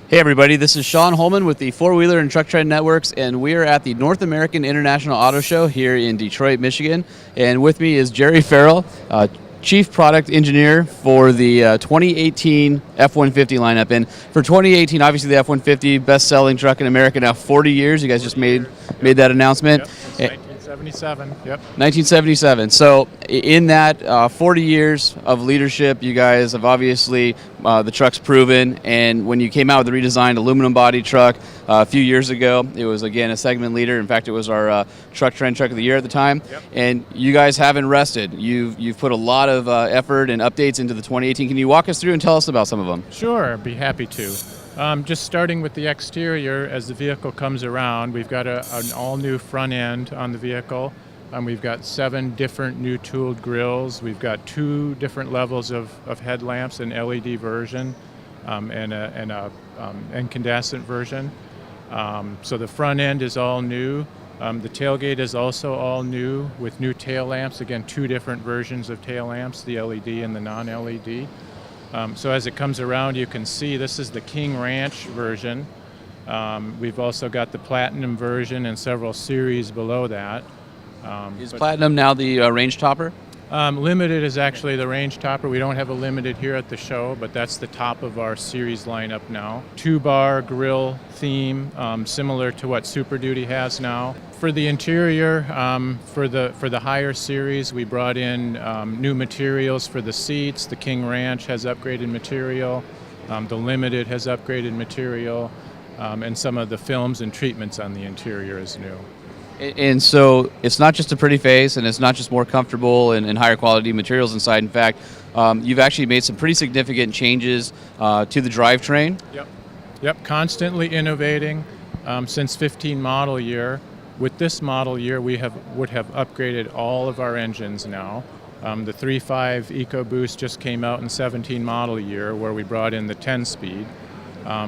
Hey everybody, this is Sean Holman with the Four Wheeler and Truck Trend Networks, and we are at the North American International Auto Show here in Detroit, Michigan. And with me is Jerry Farrell, Chief Product Engineer for the 2018 F-150 lineup. And for 2018, obviously the F-150, best-selling truck in America now 40 years. You guys just made that announcement. Yep, 1977. Yep. 1977. So in that 40 years of leadership, you guys have obviously, the truck's proven, and when you came out with the redesigned aluminum body truck a few years ago, it was again a segment leader. In fact, it was our Truck Trend Truck of the Year at the time. Yep. And you guys haven't rested. You've put a lot of effort and updates into the 2018. Can you walk us through and tell us about some of them? Sure, be happy to. Just starting with the exterior, as the vehicle comes around, we've got an all-new front end on the vehicle. We've got 7 different new tooled grills. We've got 2 different levels of headlamps, an LED version and a incandescent version. So the front end is all new. The tailgate is also all new with new tail lamps. Again, 2 different versions of tail lamps, the LED and the non-LED. So as it comes around, you can see this is the King Ranch version. We've also got the Platinum version and several series below that. Is Platinum now the range topper? Limited is actually the range topper. We don't have a limited here at the show, but that's the top of our series lineup now. 2-bar grill theme, similar to what Super Duty has now. For the interior, for the higher series, we brought in new materials for the seats. The King Ranch has upgraded material. The Limited has upgraded material, and some of the films and treatments on the interior is new. And so it's not just a pretty face, and it's not just more comfortable and higher quality materials inside. In fact, you've actually made some pretty significant changes to the drivetrain. Yep, constantly innovating since 15 model year. With this model year, we would have upgraded all of our engines now. The 3.5 EcoBoost just came out in 17 model year, where we brought in the 10-speed.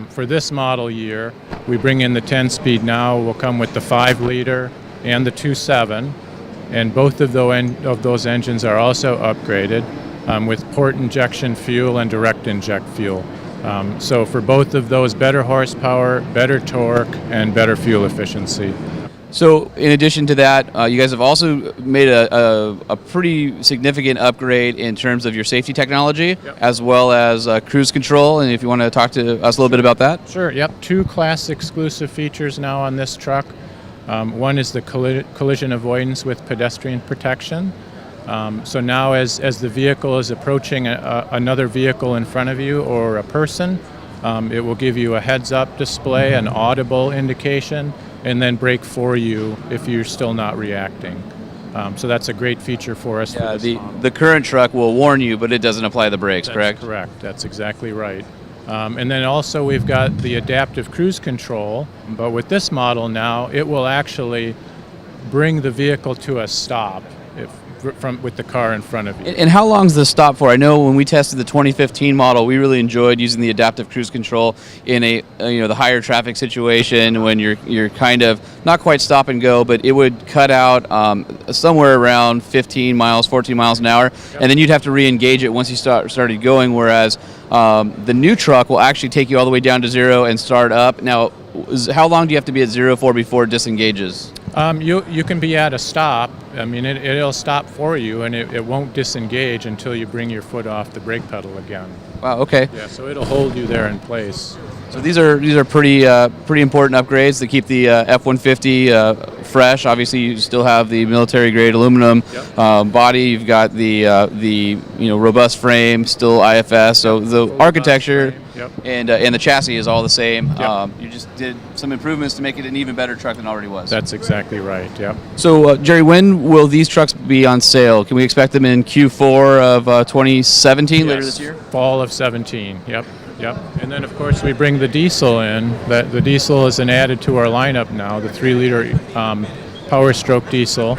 For this model year, we bring in the 10-speed now. We'll come with the 5-liter and the 2.7, and both of those engines are also upgraded with port injection fuel and direct inject fuel. So for both of those, better horsepower, better torque, and better fuel efficiency. So in addition to that, you guys have also made a pretty significant upgrade in terms of your safety technology, as well as cruise control. And if you want to talk to us a little bit about that. Sure, yep. 2 class exclusive features now on this truck. One is the collision avoidance with pedestrian protection. So now as the vehicle is approaching another vehicle in front of you or a person, it will give you a heads-up display, an audible indication, and then brake for you if you're still not reacting. So that's a great feature for us. Yeah, the current truck will warn you, but it doesn't apply the brakes, correct? That's correct. That's exactly right. And then also we've got the adaptive cruise control, but with this model now, it will actually bring the vehicle to a stop with the car in front of you. And how long is the stop for? I know when we tested the 2015 model, we really enjoyed using the adaptive cruise control in the higher traffic situation when you're kind of not quite stop and go, but it would cut out somewhere around 15 miles, 14 miles an hour, and then you'd have to re-engage it once you started going. Whereas the new truck will actually take you all the way down to 0 and start up. Now, how long do you have to be at 0 for before it disengages? You can be at a stop. I mean, it'll stop for you, and it won't disengage until you bring your foot off the brake pedal again. Wow. Okay. Yeah. So it'll hold you there in place. So these are pretty important upgrades to keep the F-150 fresh. Obviously, you still have the military grade aluminum body. You've got the robust frame, still IFS. So the architecture and the chassis is all the same. You just did some improvements to make it an even better truck than it already was. That's exactly right. Yep. So Jerry, when will these trucks be on sale? Can we expect them in Q4 of 2017 later this year? Fall of 17. Yep. And then, of course, we bring the diesel in. The diesel is added to our lineup now, the 3-liter Power Stroke diesel,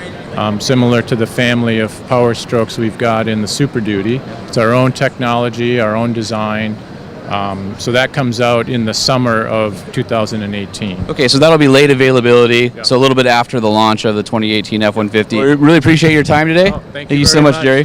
similar to the family of Power Strokes we've got in the Super Duty. It's our own technology, our own design. So that comes out in the summer of 2018. Okay, so that'll be late availability, so a little bit after the launch of the 2018 F-150. We really appreciate your time today. Thank you so much, Jerry.